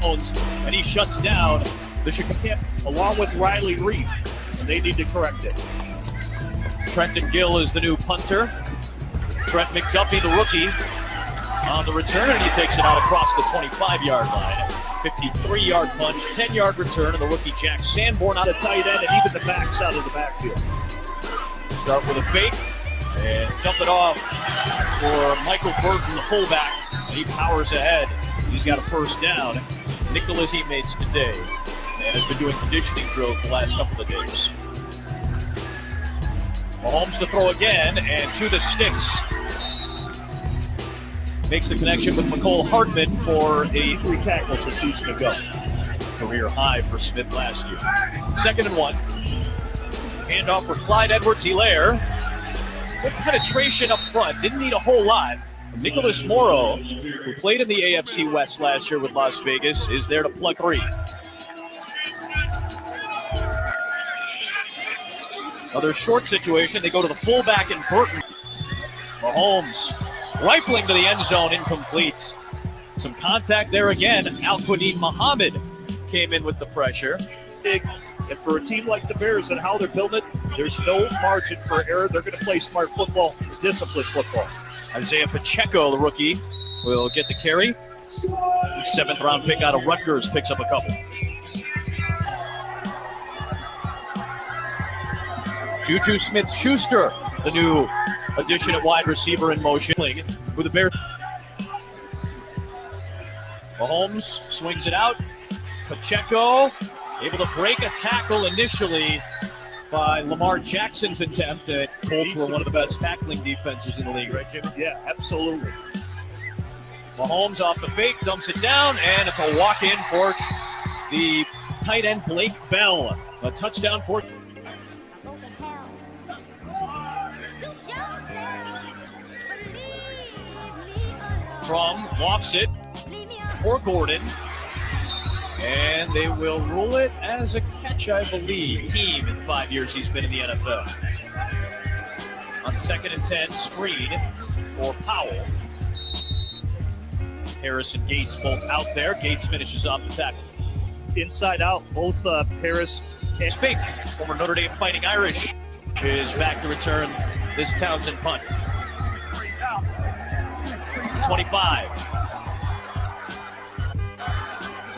zones, and he shuts down the Chicago along with Riley Reef, and they need to correct it. Trenton Gill is the new punter. Trent McDuffie, the rookie, on the return, and he takes it out across the 25-yard line. 53-yard punt, 10-yard return, and the rookie Jack Sanborn out of tight end, and even the backs out of the backfield. Start with a fake, and dump it off for Michael Burton, the fullback, and he powers ahead. He's got a first down. Nicholas teammates today, and has been doing conditioning drills the last couple of days. Mahomes to throw again, and to the sticks. Makes the connection with McCole Hardman for a 3 tackles a season ago. Career high for Smith last year. 2nd and 1. Handoff for Clyde Edwards-Helaire. Good penetration up front. Didn't need a whole lot. Nicholas Morrow, who played in the AFC West last year with Las Vegas, is there to plug 3. Another short situation. They go to the fullback in Burton. Mahomes rifling to the end zone, incomplete. Some contact there again. Al-Quadin Muhammad came in with the pressure. Big, and for a team like the Bears and how they're building it, there's no margin for error. They're going to play smart football, disciplined football. Isaiah Pacheco, the rookie, will get the carry. 7th round pick out of Rutgers picks up a couple. Juju Smith-Schuster, the new addition at wide receiver in motion with the Bears. Mahomes swings it out. Pacheco able to break a tackle initially by Lamar Jackson's attempt. Colts were one of the best tackling defenses in the league, right, Jimmy? Yeah, absolutely. Mahomes off the fake, dumps it down, and it's a walk-in for the tight end Blake Bell. A touchdown for... From lofts it for Gordon, and they will rule it as a catch, I believe. Team in 5 years he's been in the NFL. On 2nd and 10, screen for Powell. Harris and Gates both out there. Gates finishes off the tackle. Inside out, both Harris and Fink, former Notre Dame Fighting Irish, is back to return this Townsend punt. 25.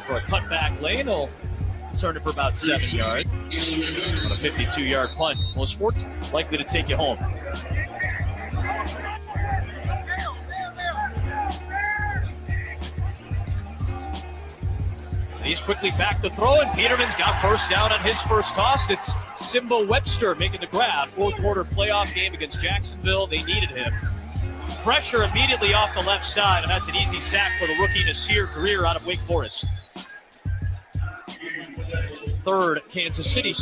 For a cutback lane, he'll return it for about 7 yards. On a 52-yard punt. Most sports likely to take you home. And he's quickly back to throw, and Peterman's got first down on his first toss. It's Simba Webster making the grab. 4th quarter playoff game against Jacksonville. They needed him. Pressure immediately off the left side, and that's an easy sack for the rookie Nasir Greer out of Wake Forest. 3rd, Kansas City.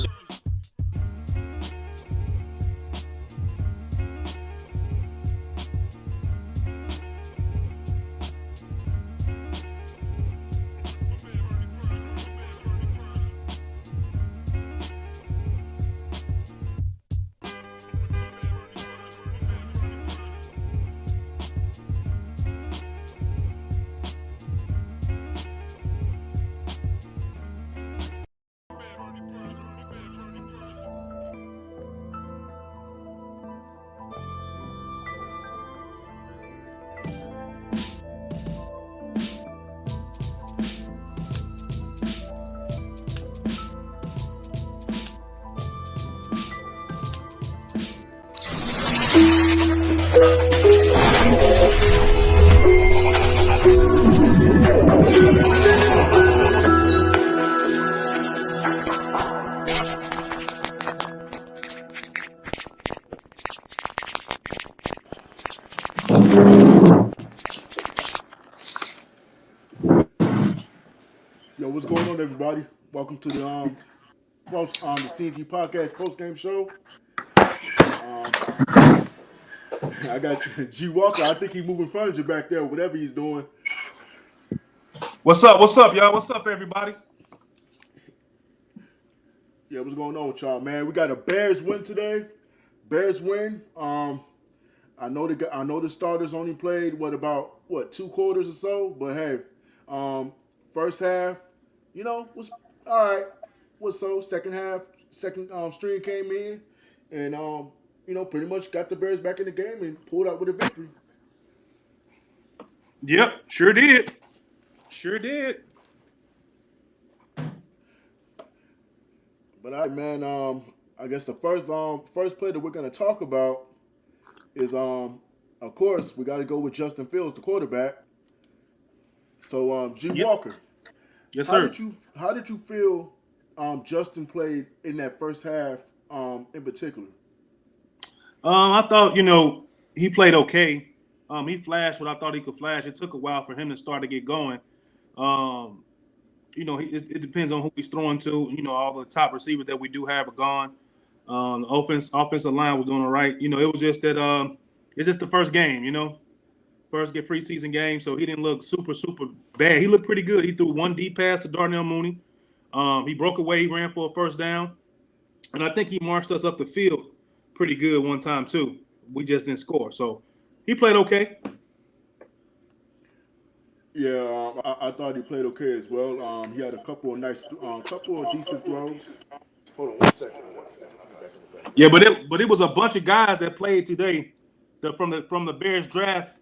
Yo, what's going on, everybody? Welcome to the CNG Podcast Postgame Show. I got G Walker. I think he's moving furniture back there, whatever he's doing. What's up? What's up, y'all? What's up, everybody? Yeah, what's going on with y'all, man? We got a Bears win today. Bears win. I know the starters only played 2 quarters or so, but hey, First half, was all right. Was so second half, second string came in, and pretty much got the Bears back in the game and pulled out with a victory. Yep, sure did. Sure did. But all right, man. I guess the first play that we're gonna talk about is of course we got to go with Justin Fields, the quarterback. So G Yep. Walker, Yes, how sir. did you feel Justin played in that first half in particular? I thought, he played okay. He flashed what I thought he could flash. It took a while for him to start to get going. It depends on who he's throwing to. All the top receivers that we do have are gone. The offensive line was doing all right. It was just that it's just the first game, first preseason game. So he didn't look super, super bad. He looked pretty good. He threw one deep pass to Darnell Mooney. He broke away. He ran for a first down. And I think he marched us up the field pretty good one time, too. We just didn't score. So he played okay. Yeah, I thought he played okay as well. He had a couple of decent throws. Hold on 1 second. Yeah, but it was a bunch of guys that played today from the Bears draft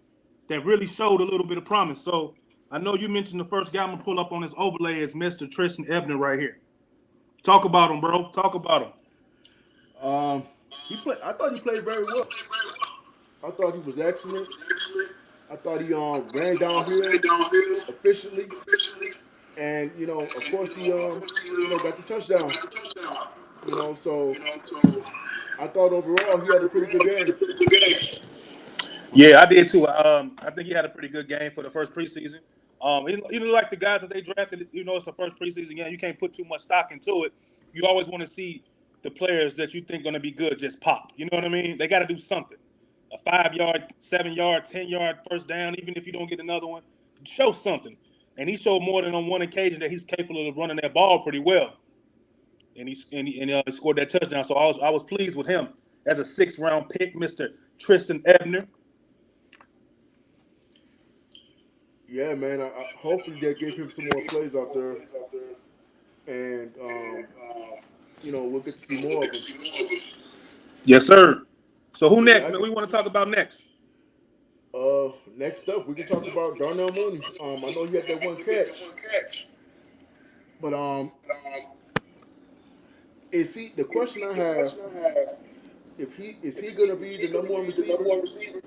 that really showed a little bit of promise. So I know you mentioned the first guy I'm gonna pull up on this overlay is Mr. Tristan Ebner right here. Talk about him, bro. Talk about him. I thought he played very well. I thought he was excellent. I thought he ran downhill efficiently, and of course he got the touchdown. So I thought overall he had a pretty good game. Yeah, I did too. I think he had a pretty good game for the first preseason. Even like the guys that they drafted, it's the first preseason game. You can't put too much stock into it. You always want to see the players that you think going to be good just pop. You know what I mean? They got to do something. A 5-yard, 7-yard, 10-yard first down, even if you don't get another one, show something. And he showed more than on one occasion that he's capable of running that ball pretty well. And he scored that touchdown. So I was pleased with him as a 6th-round pick, Mr. Tristan Ebner. Yeah, man. I hopefully they give him some more plays out there, and we'll get to see more of him. Yes, sir. So who next, man? What do you want to talk about next? Next up, we can talk about Darnell Mooney. I know he had that one catch, but is he? The question I have, is he going to be the number one receiver?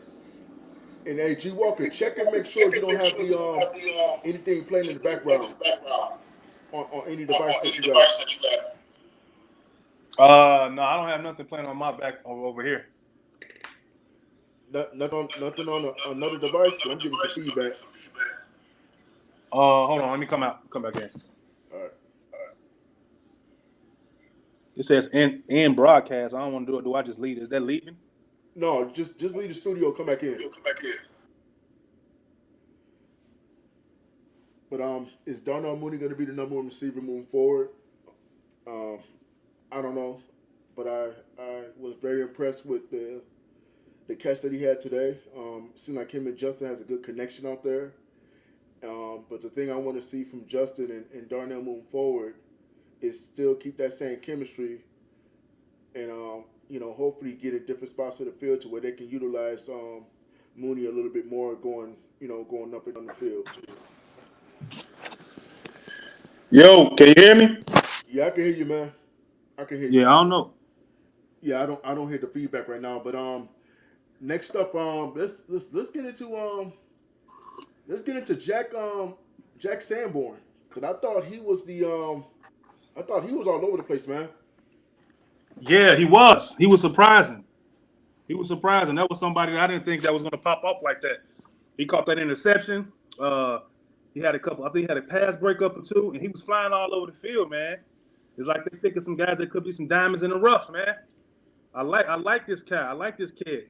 And hey, G Walker, check and make sure you don't have the anything playing in the background on any device that you got. No, I don't have nothing playing on my back over here. Nothing on another device. I'm getting some feedback. Hold on, let me come back in. All right. It says and broadcast. I don't want to do it. Do I just leave? Is that leaving? No, just leave the studio. Come back in. But is Darnell Mooney going to be the number one receiver moving forward? I don't know, but I was very impressed with the catch that he had today. Seemed like him and Justin has a good connection out there. But the thing I want to see from Justin and Darnell moving forward is still keep that same chemistry and hopefully get at different spots of the field to where they can utilize Mooney a little bit more going up and down the field. Yo, can you hear me? Yeah, I can hear you, man. I can hear you. Yeah, I don't know. Yeah, I don't hear the feedback right now. But next up, let's get into Jack Sanborn, because I thought he was all over the place, man. Yeah, he was. He was surprising. That was somebody that I didn't think that was going to pop off like that. He caught that interception. He had a couple. I think he had a pass breakup or two, and he was flying all over the field, man. It's like they're picking some guys that could be some diamonds in the rough, man. I like this guy. I like this kid.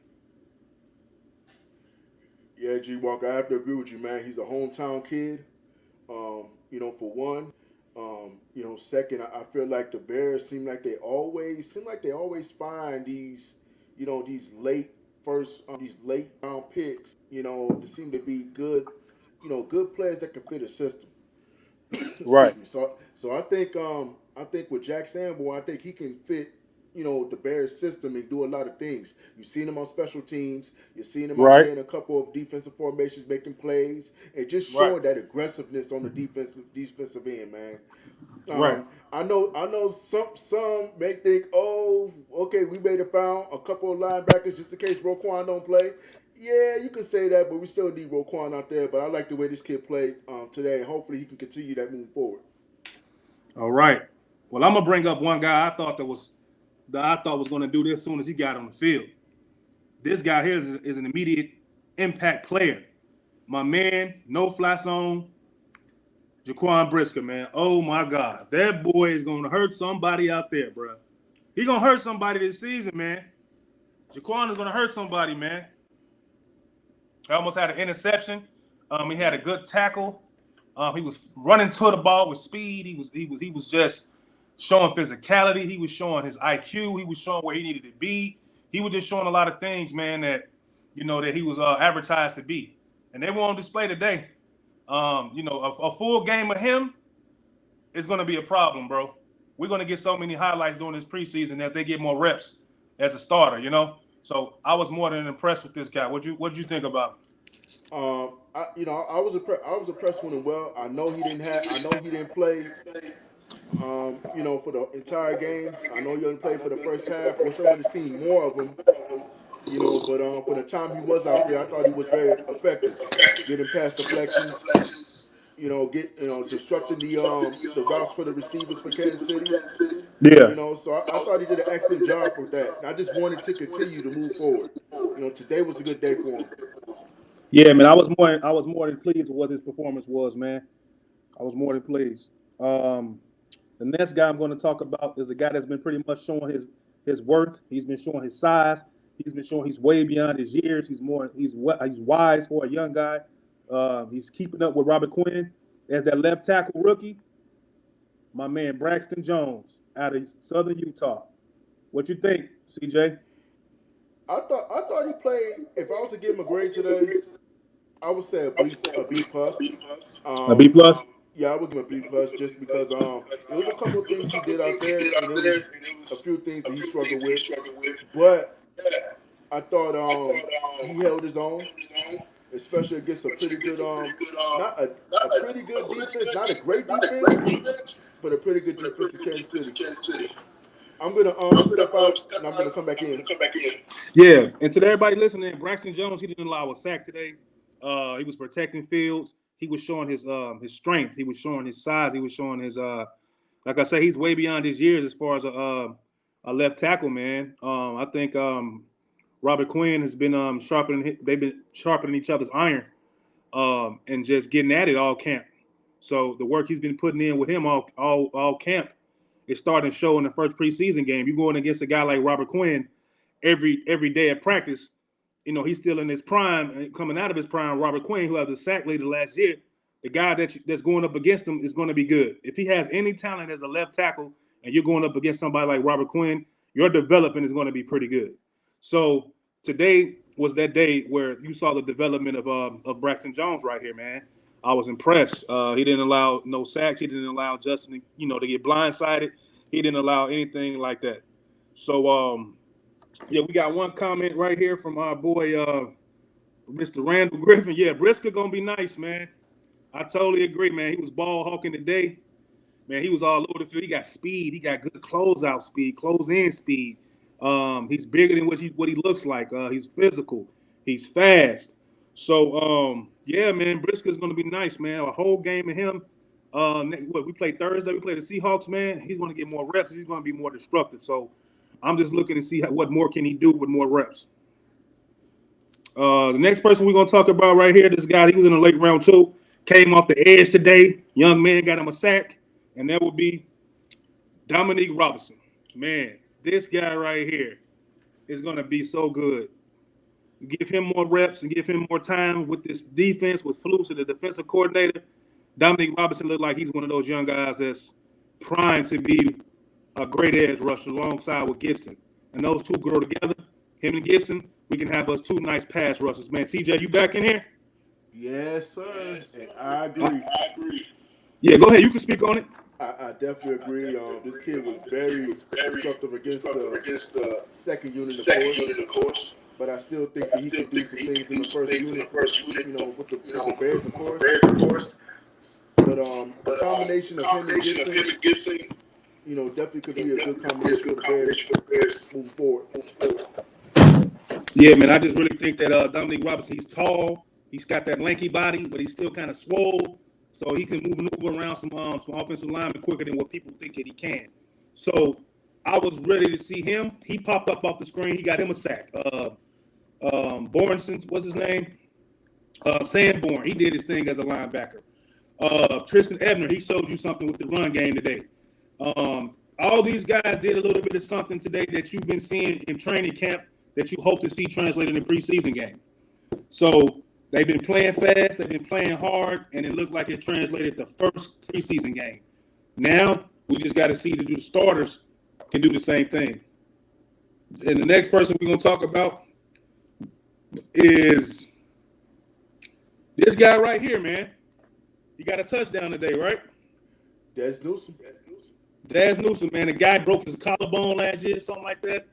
Yeah, G Walker, I have to agree with you, man. He's a hometown kid. For one. Second, I feel like the Bears seem like they always find these late round picks, to seem to be good, good players that can fit a system. Right. So I think with Jack Sanborn, I think he can fit, the Bears system and do a lot of things. You've seen him on special teams. You've seen him out Right. there in a couple of defensive formations making plays and just Right. showing that aggressiveness on the defensive end, man. Right. I know some may think, oh, okay, we may have found a couple of linebackers just in case Roquan don't play. Yeah, you can say that, but we still need Roquan out there. But I like the way this kid played today, and hopefully he can continue that moving forward. All right. Well, I'm gonna bring up one guy I thought was going to do this as soon as he got on the field. This guy here is an immediate impact player. My man, no fly zone, JAQUAN BRISKER, man. Oh my God, that boy is gonna hurt somebody out there, bro. He gonna hurt somebody this season, man. JAQUAN is gonna hurt somebody, man. He almost had an interception. He had a good tackle. He was running to the ball with speed. He was just showing physicality. He was showing his IQ. He was showing where he needed to be. He was just showing a lot of things, man, that that he was advertised to be, and they were on display today. A full game of him is going to be a problem, bro. We're going to get so many highlights during this preseason that they get more reps as a starter, So I was more than impressed with this guy. What'd you think about him? I was impressed with him. Well, I know he didn't play. For the entire game. I know he didn't play for the first half. I wish I would have seen more of him. But for the time he was out there, I thought he was very effective, getting past deflections. Disrupting the routes for the receivers for Kansas City. Yeah. So I thought he did an excellent job with that. I just wanted to continue to move forward. Today was a good day for him. Yeah, man. I was more than pleased with what his performance was, man. I was more than pleased. The next guy I'm going to talk about is a guy that's been pretty much showing his worth. He's been showing his size. He's been showing he's way beyond his years. He's wise for a young guy. He's keeping up with Robert Quinn as that left tackle rookie. My man Braxton Jones out of Southern Utah. What you think, CJ? I thought he played. If I was to give him a grade today, I would say a B plus. A B plus. Yeah, I would give him a B plus just because there was a couple of things he did out there, and there was a few things that he struggled with. But I thought he held his own, especially against a pretty good not a pretty good defense, not a great defense, but a pretty good defense in Kansas City. I'm gonna step out and I'm gonna come back in. Yeah, and to everybody listening, Braxton Jones, he didn't allow a sack today. He was protecting Fields. He was showing his strength. He was showing his size. He was showing his like I say, he's way beyond his years as far as a left tackle, man. I think Robert Quinn has been sharpening. They've been sharpening each other's iron, and just getting at it all camp. So the work he's been putting in with him all camp is starting to show in the first preseason game. You're going against a guy like Robert Quinn every day at practice. He's still in his prime and coming out of his prime. Robert Quinn, who had the sack leader last year, the guy that's going up against him is going to be good. If he has any talent as a left tackle and you're going up against somebody like Robert Quinn, your development is going to be pretty good. So today was that day where you saw the development of Braxton Jones right here, man. I was impressed. He didn't allow no sacks. He didn't allow Justin, to get blindsided. He didn't allow anything like that. So, yeah, we got one comment right here from our boy, Mr. Randall Griffin. Yeah, BRISKER gonna be nice, man. I totally agree, man. He was ball hawking today. Man, he was all over the field. He got speed. He got good closeout speed, close-in speed. He's bigger than what he looks like. He's physical. He's fast. So, yeah, man, BRISKER's gonna be nice, man. A whole game of him. We play Thursday. We play the Seahawks, man. He's gonna get more reps. He's gonna be more destructive. So, I'm just looking to see what more can he do with more reps. The next person we're going to talk about right here, this guy, he was in the late round too, came off the edge today. Young man got him a sack, and that would be Dominique Robinson. Man, this guy right here is going to be so good. Give him more reps and give him more time with this defense, with Flus and the defensive coordinator. Dominique Robinson looked like he's one of those young guys that's primed to be a great edge rusher alongside with Gibson. And those two grow together, him and Gibson, we can have us two nice pass rushers. Man, CJ, you back in here? Yes, sir. And I agree. Yeah, go ahead. You can speak on it. I definitely agree. This kid was very constructive against the second unit, of course. But I still think that he can do some things in the first unit, with the Bears, of course. But the combination of him and Gibson, definitely could be a good combination for the Bears moving forward. Yeah, man, I just really think that Dominique Robinson, he's tall. He's got that lanky body, but he's still kind of swole. So he can maneuver around some offensive linemen quicker than what people think that he can. So I was ready to see him. He popped up off the screen. He got him a sack. Bornson, what's his name? Sanborn. He did his thing as a linebacker. Tristan Ebner, he showed you something with the run game today. All these guys did a little bit of something today that you've been seeing in training camp that you hope to see translated in the preseason game. So they've been playing fast, they've been playing hard, and it looked like it translated the first preseason game. Now we just got to see the starters can do the same thing. And the next person we're going to talk about is this guy right here, man. He got a touchdown today, right? Dez Newsome, man. The guy broke his collarbone last year, something like that.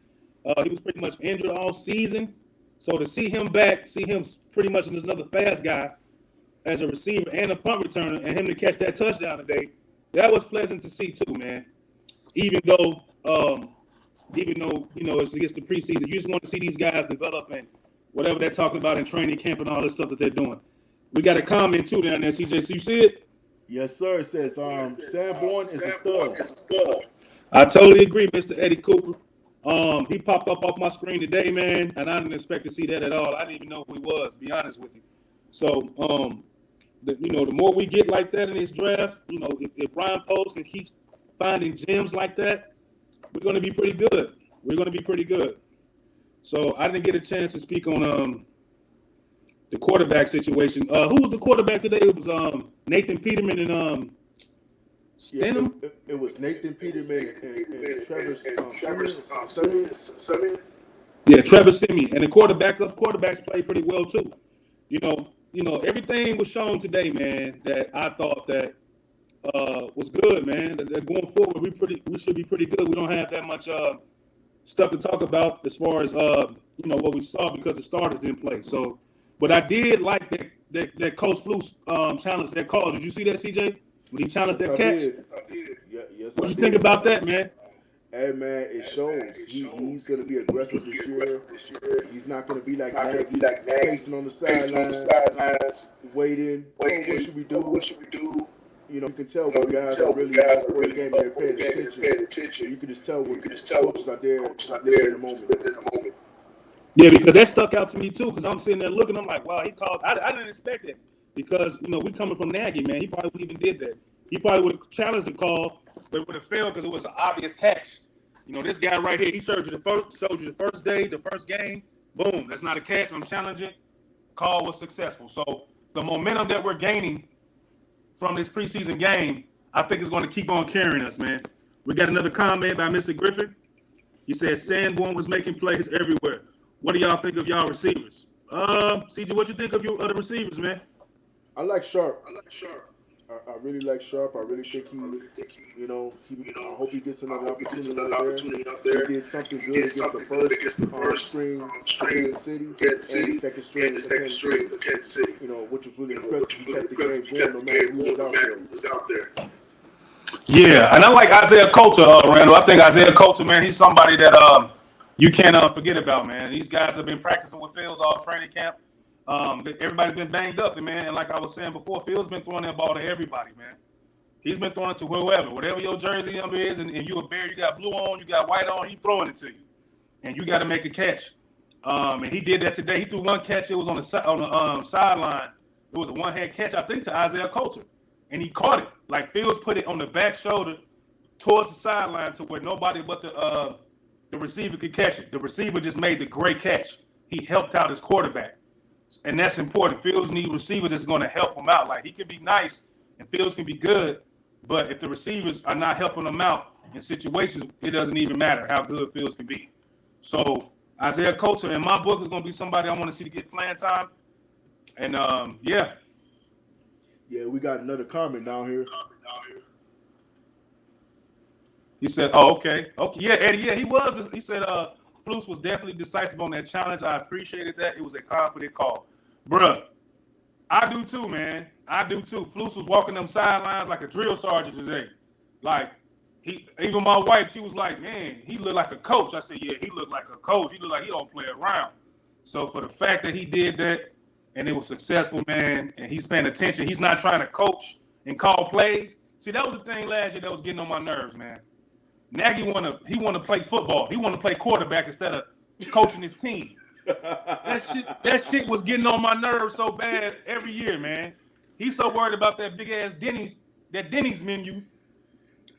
He was pretty much injured all season. So to see him back, see him pretty much as another fast guy as a receiver and a punt returner, and him to catch that touchdown today, that was pleasant to see too, man. Even though it's against the preseason, you just want to see these guys develop and whatever they're talking about in training camp and all this stuff that they're doing. We got a comment too down there, CJ. So you see it? Yes, sir. It says Sanborn is a stud. I totally agree, Mr. Eddie Cooper. He popped up off my screen today, man, and I didn't expect to see that at all. I didn't even know who he was, to be honest with you. So, the more we get like that in this draft, if Ryan Post can keep finding gems like that, we're going to be pretty good. So I didn't get a chance to speak on the quarterback situation. Who was the quarterback today? It was Nathan Peterman and Stenham? Yeah, it was Nathan Peterman and Trevor Siemian. Yeah, Trevor Siemian. And the quarterbacks played pretty well too. Everything was shown today, man, that I thought that was good, man. That going forward, we should be pretty good. We don't have that much stuff to talk about as far as what we saw because the starters didn't play. So, but I did like that Coach Flus challenge that call. Did you see that, CJ? When he challenged that catch? Yes, I did. Yes, what you think about that, man? Hey, man, it shows. He's going to be aggressive this year. He's not going to be like pacing on the sidelines, waiting. What should we do? You can tell when guys are really out for the game, they're paying attention. You can just tell when coaches are there in the moment. Yeah, because that stuck out to me too. Because I'm sitting there looking, I'm like, wow, he called. I didn't expect it because we coming from Nagy, man. He probably wouldn't even did that. He probably would have challenged the call, but it would have failed because it was an obvious catch. This guy right here, he showed you the first day, the first game. Boom, that's not a catch. I'm challenging. Call was successful. So the momentum that we're gaining from this preseason game, I think is going to keep on carrying us, man. We got another comment by Mr. Griffin. He said Sanborn was making plays everywhere. What do y'all think of y'all receivers? CJ, what you think of your other receivers, man? I like Sharp. I really like Sharp. I really think I hope he gets another opportunity out there. He did something good against the first string Kansas City and the second string of Kansas City. Which was really impressive. He kept the game going no matter who was out there. Yeah, and I like Isaiah Coulter, Randall. I think Isaiah Coulter, man, he's somebody that you can't forget about, man. These guys have been practicing with Fields all training camp. Everybody's been banged up, man. And like I was saying before, Fields been throwing that ball to everybody, man. He's been throwing it to whatever your jersey number is, and you a Bear, you got blue on, you got white on, he's throwing it to you. And you got to make a catch. And he did that today. He threw one catch. It was on the sideline. It was a one-hand catch, I think, to Isaiah Coulter. And he caught it. Like Fields put it on the back shoulder towards the sideline to where nobody but the receiver could catch it. The receiver just made the great catch. He helped out his quarterback. And that's important. Fields need a receiver that's going to help him out. Like, he can be nice and Fields can be good, but if the receivers are not helping him out in situations, it doesn't even matter how good Fields can be. So Isaiah Coulter, in my book, is going to be somebody I want to see to get playing time. And, yeah. Yeah, we got another comment down here. He said, "Oh, okay. Yeah, Eddie. Yeah, he was." He said, "Flus was definitely decisive on that challenge. I appreciated that. It was a confident call, bruh. I do too, man. I do too. Flus was walking them sidelines like a drill sergeant today. Like even my wife, she was like, man, he looked like a coach. I said, yeah, he looked like a coach. He looked like he don't play around. So for the fact that he did that and it was successful, man, and he's paying attention, he's not trying to coach and call plays. See, that was the thing last year that was getting on my nerves, man. Nagy want to play football. He want to play quarterback instead of coaching his team. That shit was getting on my nerves so bad every year, man. He's so worried about that big ass Denny's menu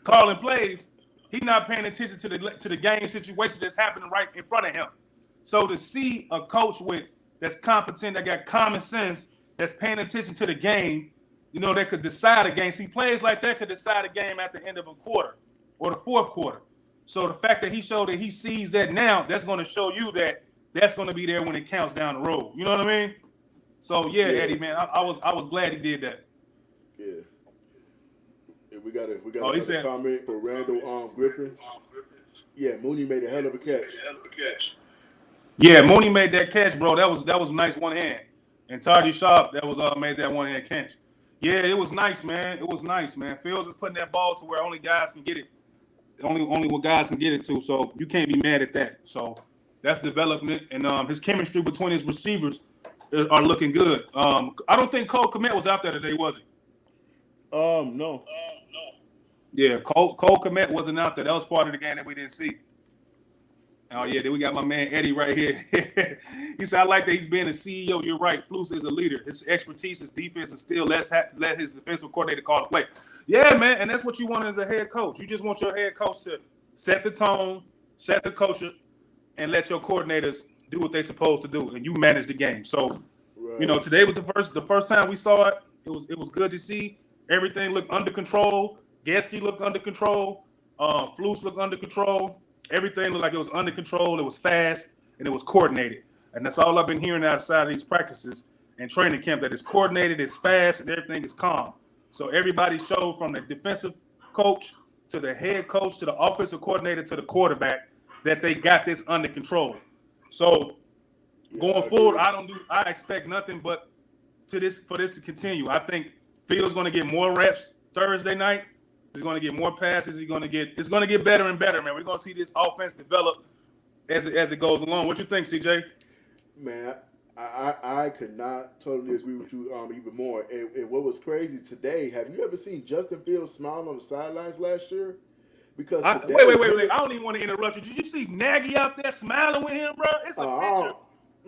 calling plays. He's not paying attention to the game situation that's happening right in front of him. So to see a coach that's competent, that got common sense, that's paying attention to the game, that could decide a game. See, plays like that could decide a game at the end of a quarter or the fourth quarter. So the fact that he showed that he sees that now, that's going to show you that that's going to be there when it counts down the road. You know what I mean? So yeah. Eddie, man, I was glad he did that. Yeah. We got a comment for Randall Griffin. Yeah, Mooney made a hell of a catch. Yeah, Mooney made that catch, bro. That was nice one hand. And Tardy Sharp, that was made that one hand catch. Yeah, it was nice, man. It was nice, man. Fields is putting that ball to where only guys can get it. Only what guys can get it to. So you can't be mad at that. So that's development, and his chemistry between his receivers are looking good. I don't think Cole Kmet was out there today, was he? No. Yeah, Cole Kmet wasn't out there. That was part of the game that we didn't see. Oh, yeah, then we got my man Eddie right here. He said, I like that he's being a CEO. You're right. Flus is a leader. His expertise, his defense, and still let his defensive coordinator call the play. Yeah, man, and that's what you want as a head coach. You just want your head coach to set the tone, set the culture, and let your coordinators do what they're supposed to do, and you manage the game. So, right. Today was the first time we saw it. It was good to see. Everything looked under control. Gesky looked under control. Flus looked under control. Everything looked like it was under control. It was fast, and it was coordinated. And that's all I've been hearing outside of these practices and training camp, that it's coordinated, it's fast, and everything is calm. So everybody showed, from the defensive coach to the head coach to the offensive coordinator to the quarterback, that they got this under control. So going forward, I expect nothing but for this to continue. I think Fields going to get more reps Thursday night. He's going to get more passes. It's going to get better and better, man. We're going to see this offense develop as it goes along. What you think, CJ? Man, I could not totally agree with you even more. And what was crazy today, have you ever seen Justin Fields smiling on the sidelines last year? Because wait. I don't even want to interrupt you. Did you see Nagy out there smiling with him, bro? It's a picture.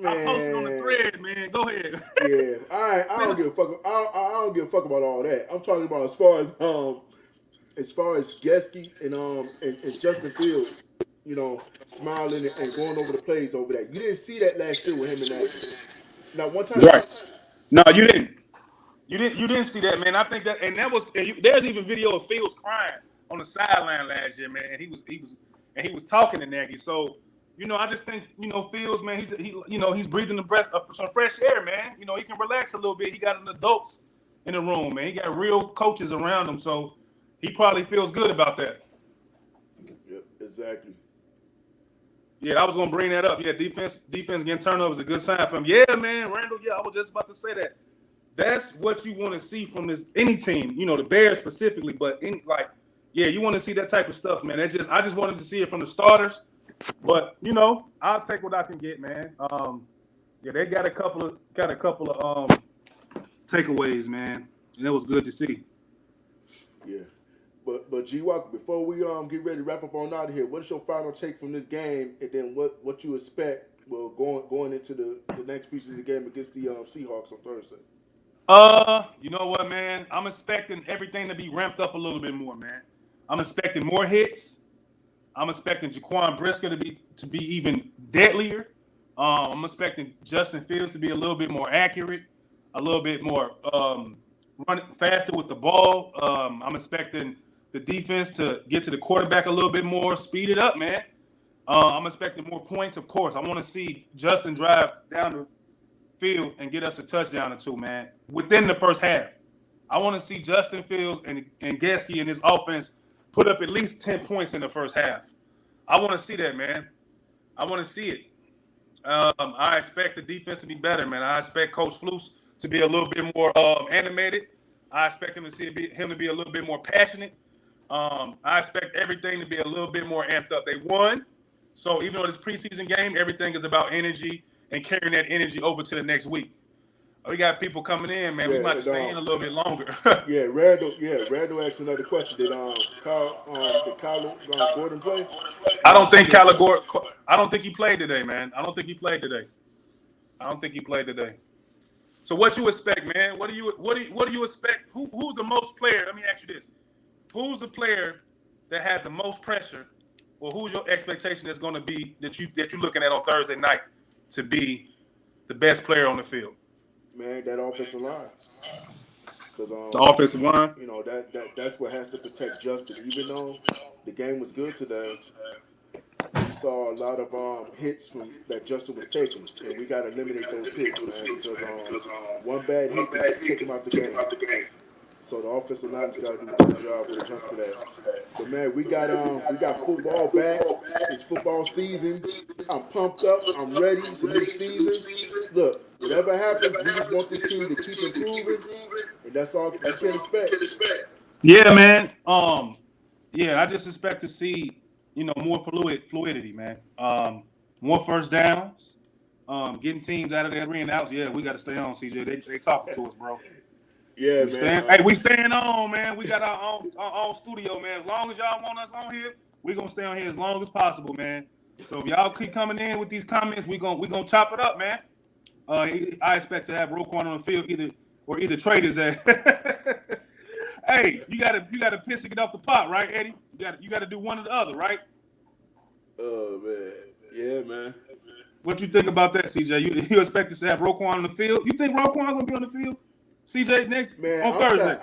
I posted on the thread, man. Go ahead. Yeah. All right. I don't give a fuck. I don't give a fuck about all that. I'm talking about as far as Gesky and Justin Fields, smiling and going over the plays over that. You didn't see that last year with him and that. Now, one time. Right. No, you didn't. You didn't see that, man. I think that, and that was. There's even video of Fields crying on the sideline last year, man. And he was talking to Nagy. So, I just think, Fields, man, he's breathing the breath of some fresh air, man. He can relax a little bit. He got an adults in the room, man. He got real coaches around him, so he probably feels good about that. Yep, exactly. Yeah, I was gonna bring that up. Yeah, defense getting turnovers is a good sign for him. Yeah, man, Randall. Yeah, I was just about to say that. That's what you want to see from any team. The Bears specifically, but you want to see that type of stuff, man. I just wanted to see it from the starters. But I'll take what I can get, man. They got a couple of takeaways, man, and it was good to see. Yeah, but JAQUAN, before we get ready to wrap up on out of here, what's your final take from this game, and then what you expect going into the next preseason game against the Seahawks on Thursday? You know what, man? I'm expecting everything to be ramped up a little bit more, man. I'm expecting more hits. I'm expecting JAQUAN BRISKER to be even deadlier. I'm expecting Justin Fields to be a little bit more accurate, a little bit more running faster with the ball. I'm expecting the defense to get to the quarterback a little bit more, speed it up, man. I'm expecting more points, of course. I want to see Justin drive down the field and get us a touchdown or two, man, within the first half. I want to see Justin Fields and Gesky and his offense put up at least 10 points in the first half. I want to see that, man. I want to see it. I expect the defense to be better, man. I expect Coach Flus to be a little bit more animated. I expect him to be a little bit more passionate. I expect everything to be a little bit more amped up. They won, so even though this preseason game, everything is about energy and carrying that energy over to the next week. We got people coming in, man. We might have to stay in a little bit longer. Randall asked another question. Did Kyle Gordon play? I don't think Kyler Gordon. I don't think he played today, man. I don't think he played today. So what you expect, man? What do you expect? Who's the most player? Let me ask you this: who's the player that has the most pressure, or who's your expectation that's going to be that you're looking at on Thursday night to be the best player on the field? Man, that offensive line. The offensive line. You know that's what has to protect Justin. Even though the game was good today, we saw a lot of hits that Justin was taking, and we got to eliminate those hits, man. Because one bad hit can take him out the game. So the offensive line's got to do a good job when it comes to that. But man, we got football back. It's football season. I'm pumped up. I'm ready. It's a new season. Look, whatever happens, we just want this team to keep improving, and that's all we can expect. Yeah, man. I just expect to see, more fluidity, man. More first downs. Getting teams out of their 3 and outs. Yeah, we got to stay on, CJ. They talking to us, bro. Yeah, man. We staying on, man. We got our own studio, man. As long as y'all want us on here, we gonna stay on here as long as possible, man. So if y'all keep coming in with these comments, we gonna chop it up, man. I expect to have Roquan on the field either trade his ass. Hey, you gotta piss and get off the pot, right, Eddie? You gotta do one or the other, right? Oh man, yeah, man. What you think about that, CJ? You expect to have Roquan on the field? You think Roquan gonna be on the field? CJ next on Thursday.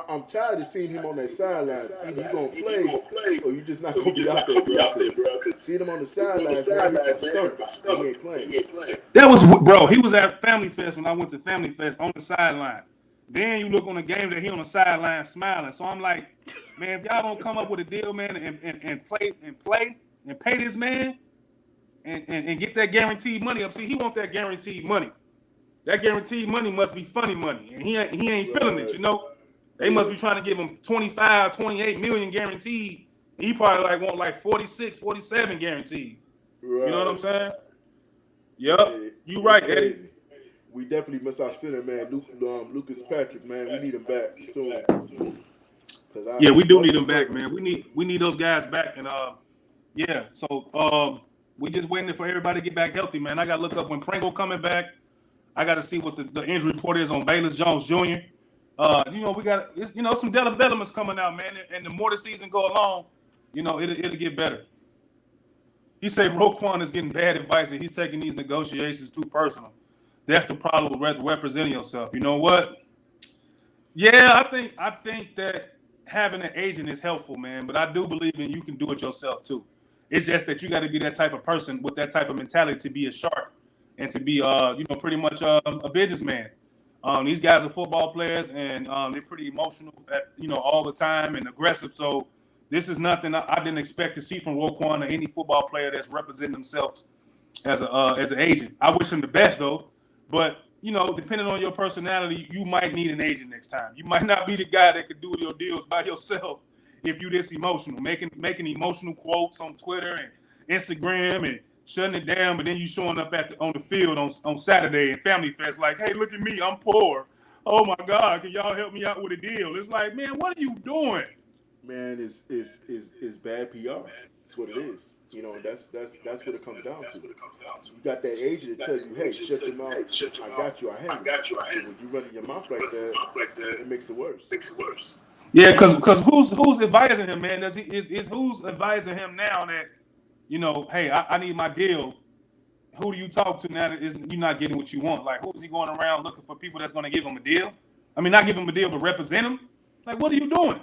I'm tired of seeing him on that sideline. Either you gonna play or you just not gonna be out there, bro. Seeing him on the sideline, he ain't playing. That was, bro. He was at Family Fest when I went to Family Fest on the sideline. Then you look on the game that he on the sideline smiling. So I'm like, man, if y'all don't come up with a deal, man, and play and pay this man and get that guaranteed money up. See, he want that guaranteed money. That guaranteed money must be funny money, and he ain't feeling it, They must be trying to give him 25, 28 million guaranteed. He probably want 46, 47 guaranteed. Right. You know what I'm saying? Yep. You right, Eddie. We definitely miss our center, man. Lucas Patrick, man. We need him back soon. We do need him back, man. We need those guys back, and So we just waiting for everybody to get back healthy, man. I got to look up when Pringle coming back. I got to see what the injury report is on Bayless Jones Jr. We got some developments coming out, man. And the more the season go along, it'll get better. He said Roquan is getting bad advice and he's taking these negotiations too personal. That's the problem with representing yourself. You know what? Yeah, I think that having an agent is helpful, man. But I do believe in you can do it yourself too. It's just that you got to be that type of person with that type of mentality to be a shark. And to be, pretty much a businessman. These guys are football players, and they're pretty emotional, all the time and aggressive. So this is nothing I didn't expect to see from Roquan or any football player that's representing themselves as an agent. I wish him the best, though. But, depending on your personality, you might need an agent next time. You might not be the guy that could do your deals by yourself if you're this emotional, making emotional quotes on Twitter and Instagram and shutting it down, but then you showing up on the field on Saturday and Family Fest like, hey, look at me, I'm poor. Oh my God, can y'all help me out with a deal? It's like, man, what are you doing? Man, it's bad PR. That's what it is. That's what it comes down to. You got that agent that tells you, hey, shut them out. I got you. I handle you. And when you running your mouth like that, it makes it worse. Yeah, because who's advising him, man? Is who's advising him now that, hey, I need my deal. Who do you talk to now that you're not getting what you want? Like, who is he going around looking for people that's going to give him a deal? I mean, not give him a deal, but represent him? Like, what are you doing?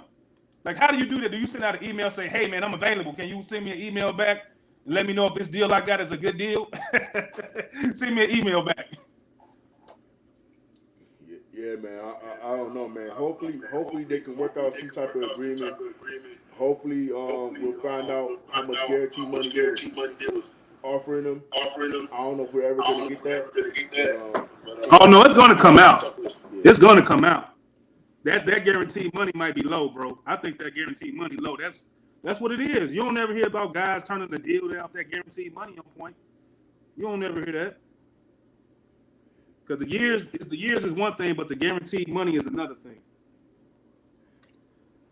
Like, how do you do that? Do you send out an email, say, hey, man, I'm available. Can you send me an email back and let me know if this deal I got is a good deal? Send me an email back. Yeah, man. I don't know, man. Hopefully they can work out some type of agreement. hopefully, we'll find out how much guaranteed money they was offering them. I don't know if we're ever going to get that. Oh no, it's going to come out. It's going to come out. That guaranteed money might be low, bro. I think that guaranteed money low. That's what it is. You don't ever hear about guys turning the deal down that guaranteed money on point. You don't ever hear that. Because the years is one thing, but the guaranteed money is another thing.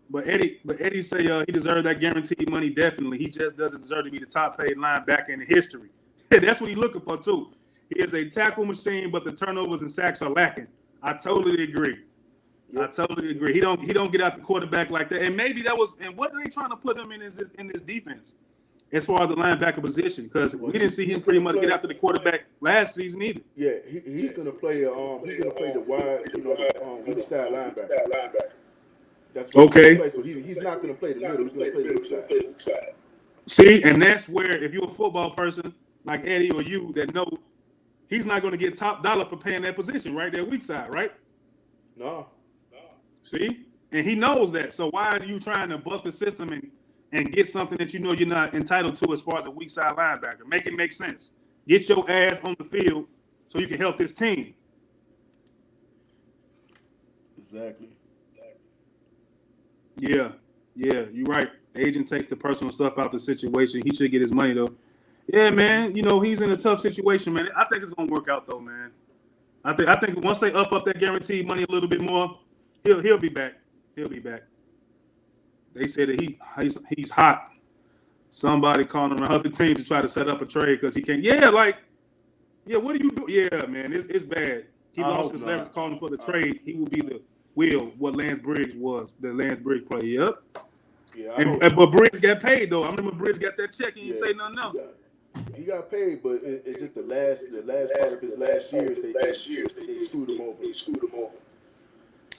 But Eddie say he deserves that guaranteed money definitely. He just doesn't deserve to be the top paid linebacker in history. That's what he's looking for too. He is a tackle machine, but the turnovers and sacks are lacking. I totally agree. Yep. I totally agree. He don't get out the quarterback like that. And maybe that was. And what are they trying to put him in this defense as far as the linebacker position? Because we didn't see him pretty much get after the quarterback last season either. Yeah, he's gonna play. He's gonna play the wide, weak side linebacker. That's what okay. He's so he's not gonna play the middle. He's gonna play the weak side. See, and that's where if you're a football person like Eddie or you that know, he's not going to get top dollar for paying that position, right? That weak side, right? No. See? And he knows that. So why are you trying to buck the system and get something that you know you're not entitled to as far as a weak side linebacker? Make it make sense. Get your ass on the field so you can help this team. Exactly. Yeah, you're right. Agent takes the personal stuff out the situation. He should get his money, though. Yeah, man, he's in a tough situation, man. I think it's going to work out, though, man. I think once they up that guaranteed money a little bit more, he'll be back. He'll be back. They said that he's hot. Somebody calling him another team to try to set up a trade because he can't. Yeah, what do you do? Yeah, man, it's bad. He lost his leverage calling for the trade. He will be the what Lance Briggs was, the Lance Briggs play. Yep. Yeah, but Briggs got paid, though. I remember Briggs got that check and he didn't say nothing else. He got paid, but it's just the last part of his last years. They screwed him over.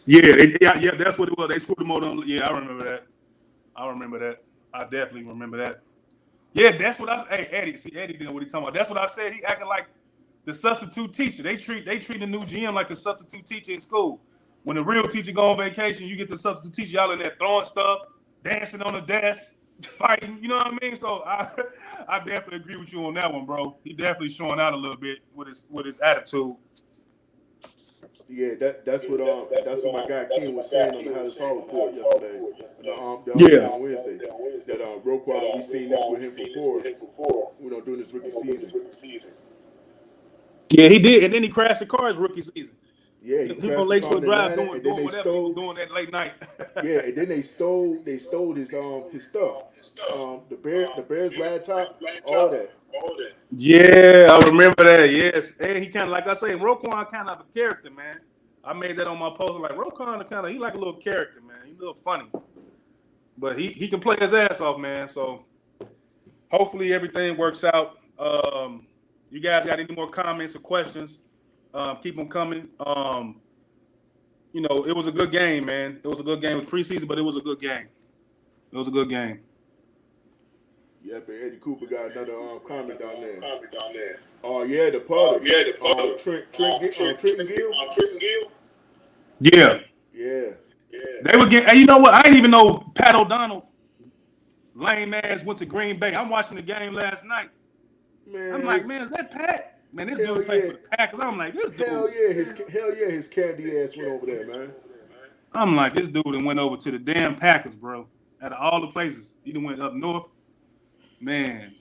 Yeah, that's what it was. They screwed him over. Yeah, I remember that. I definitely remember that. Yeah, that's what I said. Hey, Eddie, see, Eddie didn't know what he talking about. That's what I said. He acting like the substitute teacher. They treat the new GM like the substitute teacher in school. When the real teacher go on vacation, you get the substitute teacher, y'all in there throwing stuff, dancing on the desk, fighting. You know what I mean? So I definitely agree with you on that one, bro. He definitely showing out a little bit with his attitude. Yeah, that's what my guy King was saying on the House Hall report yesterday. On Wednesday. That Roquan, we've seen this with him before. During his rookie season. Yeah, he did, and then he crashed the car his rookie season. Yeah, he was on Lakeshore Drive doing whatever he was doing that late night. Yeah, and then they stole his stuff. The Bears laptop, all that. Yeah, I remember that. Yes, and he kind of, like I say, Roquan kind of a character, man. I made that on my post. Like Roquan, he like a little character, man. He's a little funny, but he can play his ass off, man. So hopefully everything works out. You guys got any more comments or questions? Keep them coming. It was a good game, man. It was a good game. It was preseason, but it was a good game. Yeah, but Eddie Cooper got another comment down there. Oh, yeah, the putter. Trent Gill. Yeah. They were getting. You know what? I didn't even know Pat O'Donnell, lame ass, went to Green Bay. I'm watching the game last night. Man, I'm like, man, is that Pat? Man, this dude played for the Packers. I'm like, this dude. Hell yeah, his candy ass went over there, man. I'm like, this dude and went over to the damn Packers, bro. Out of all the places, he done went up north. Man,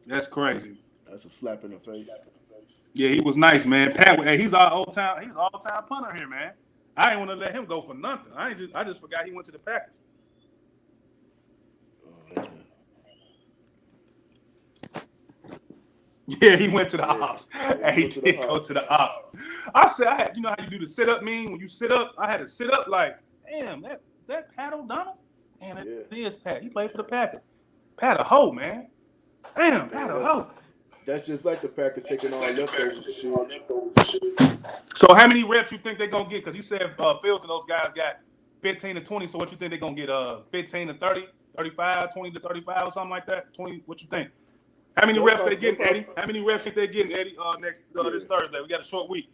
that's crazy. That's a slap in the face. Yeah, he was nice, man. Pat, he's our all-time punter here, man. I didn't want to let him go for nothing. I just forgot he went to the Packers. Yeah, he went to the ops. And he did go to the ops. I said, you know how you do the sit-up meme? When you sit up, I had to sit up like, damn, is that Pat O'Donnell? Man, it is Pat. He played for the Packers. Pat a hoe, man. Damn, Pat a hoe. That's just like the Packers taking all leftovers shit. So how many reps you think they're going to get? Because you said Fields and those guys got 15 to 20. So what you think they're going to get? 15 to 30, 35, 20 to 35 or something like that? 20, what you think? How many reps they getting, Eddie? How many reps think they getting, Eddie, this Thursday? We got a short week.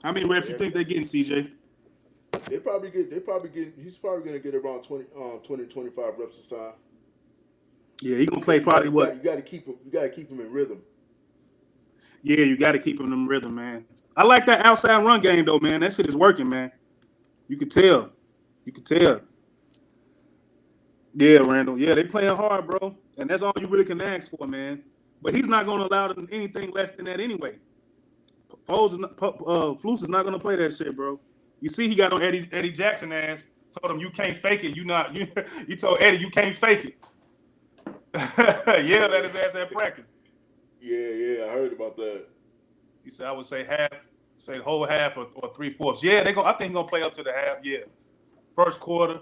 How many reps you think they getting, CJ? He's probably gonna get around 20 to 25 reps this time. Yeah, he gonna play probably what? You got to keep him. You got to keep him in rhythm. Yeah, you got to keep him in rhythm, man. I like that outside run game though, man. That shit is working, man. You can tell. Yeah, Randall. Yeah, they playing hard, bro, and that's all you really can ask for, man. But he's not gonna allow them anything less than that anyway. Flus is not gonna play that shit, bro. You see, he got on Eddie Jackson ass. Told him you can't fake it. You told Eddie you can't fake it. Yeah, that his ass at practice. Yeah, I heard about that. He said I would say the whole half or 3/4. Yeah, I think he's gonna play up to the half. Yeah, first quarter.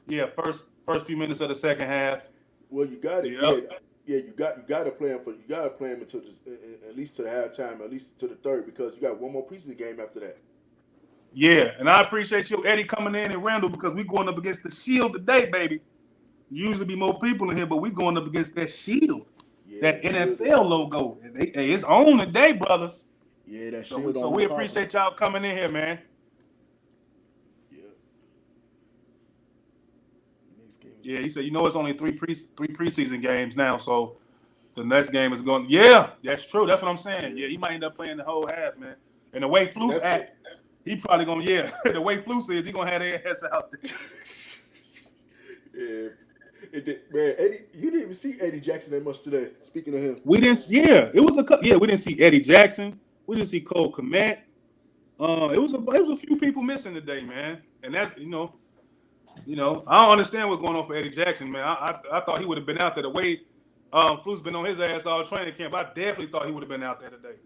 Yeah, first few minutes of the second half. Well, you got it. Yep. Yeah, you got to play him until at least to the halftime, at least to the third, because you got one more preseason game after that. Yeah, and I appreciate you, Eddie, coming in and Randall, because we going up against the Shield today, baby. Usually be more people in here, but we going up against that Shield, that NFL logo. Hey, it's on today, brothers. Yeah, that Shield. So we appreciate y'all coming in here, man. Yeah, he said, it's only three preseason games now, so the next game is going. Yeah, that's true. That's what I'm saying. Yeah, he might end up playing the whole half, man. And the way Flus act, he probably gonna. Yeah, the way Flus is, he gonna have their ass out there. Yeah, man. Eddie, you didn't even see Eddie Jackson that much today. Speaking of him, we didn't. Yeah, it was we didn't see Eddie Jackson. We didn't see Cole Kmet. It was a few people missing today, man. And that's I don't understand what's going on for Eddie Jackson, man. I thought he would have been out there. The way Flus been on his ass all training camp, I definitely thought he would have been out there today.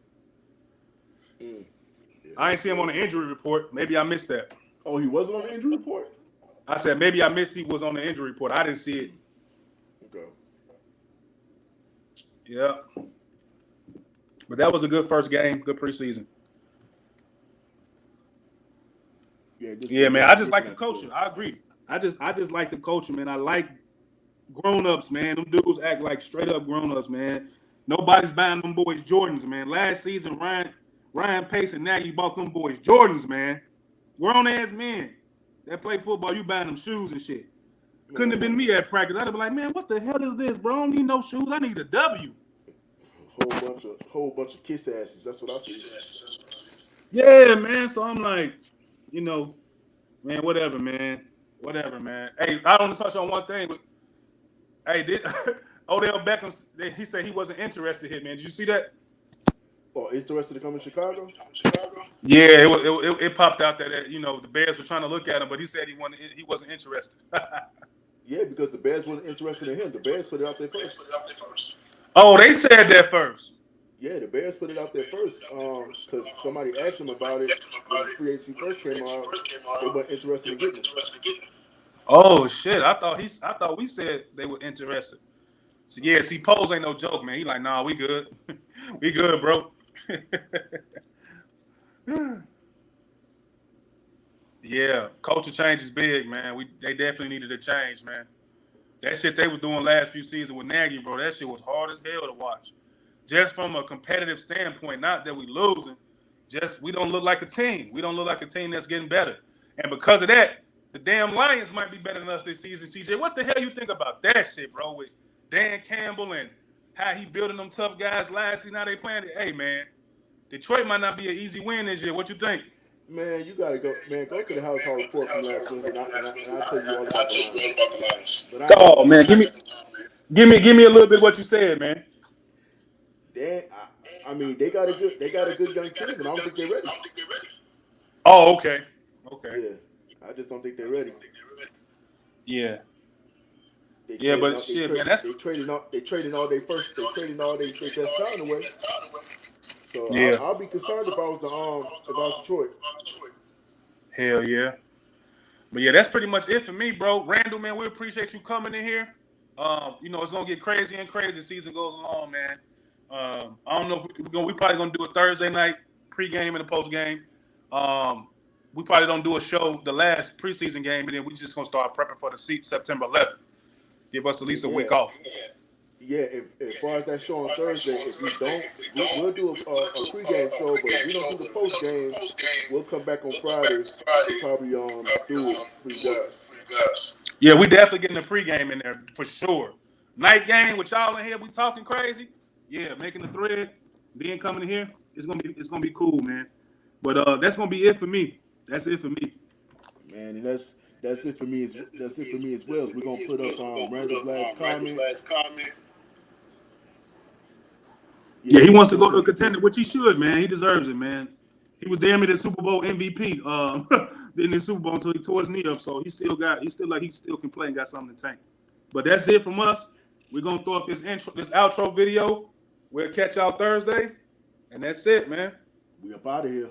Yeah. I ain't see him on the injury report. Maybe I missed that. Oh, he wasn't on the injury report? I said maybe I missed he was on the injury report. I didn't see it. Okay. Yeah. But that was a good first game, good preseason. Yeah, man. I just like the coaching. I agree. I just like the coaching, man. I like grown-ups, man. Them dudes act like straight-up grown-ups, man. Nobody's buying them boys Jordans, man. Last season, Ryan Pace and Nagy bought them boys Jordans, man. Grown-ass men that play football, you buying them shoes and shit. Couldn't have been me at practice. I'd have been like, man, what the hell is this, bro? I don't need no shoes. I need a W. Whole bunch of kiss asses. That's what I see. Yeah, man. So I'm like, man, whatever, man. Hey, I want to touch on one thing. But, hey, did Odell Beckham? He said he wasn't interested here, man. Did you see that? Oh, interested to come to Chicago? Yeah, it popped out that the Bears were trying to look at him, but he said he wasn't interested. Yeah, because the Bears wasn't interested in him. The Bears put it out there first. Oh, they said that first. Yeah, the Bears put it out there first because somebody asked them about it when the free agency first came out. They weren't interested in getting it. Oh shit! I thought we said they were interested. So, yeah, see, Pose ain't no joke, man. He like, nah, we good, we good, bro. Yeah, culture change is big, man. They definitely needed a change, man. That shit they were doing last few seasons with Nagy, bro. That shit was hard as hell to watch. Just from a competitive standpoint, not that we losing, just we don't look like a team. We don't look like a team that's getting better. And because of that, the damn Lions might be better than us this season. CJ, what the hell you think about that shit, bro? With Dan Campbell and how he building them tough guys last season, now they playing it. Hey, man, Detroit might not be an easy win this year. What you think? Man, you gotta go. Man, go to the House Hall report from last week, and I'll tell you all about the Lions. Oh man, give me a little bit of what you said, man. I mean, they got a good young team, but I don't think they're ready. Oh, okay. Yeah, I just don't think they're ready. Yeah. But shit, man, they traded all their best talent away. So yeah. I'll be concerned if I was about Detroit. Hell yeah. But yeah, that's pretty much it for me, bro. Randall, man, we appreciate you coming in here. It's gonna get crazy and crazy as the season goes along, man. I don't know if we probably gonna do a Thursday night pregame and a postgame. We probably don't do a show the last preseason game, and then we just gonna start prepping for the September 11th. Give us at least a week off. Yeah, as far as that show on Thursday, if we don't, we'll do a pregame show, but if we don't do the postgame, we'll come back on Friday and probably do it for you guys. Yeah, we definitely getting a pregame in there for sure. Night game with y'all in here, we talking crazy. Yeah, making the thread, then coming in here, it's gonna be cool, man. But that's gonna be it for me. That's it for me. Man, and that's it for me. That's it for me as well. We're gonna put up Randall's last comment. Yeah, he wants to go to a contender, which he should, man. He deserves it, man. He was damn near the Super Bowl MVP in the Super Bowl until he tore his knee up. So he still can play and got something to tank. But that's it from us. We're gonna throw up this outro video. We'll catch y'all Thursday, and that's it, man. We up out of here.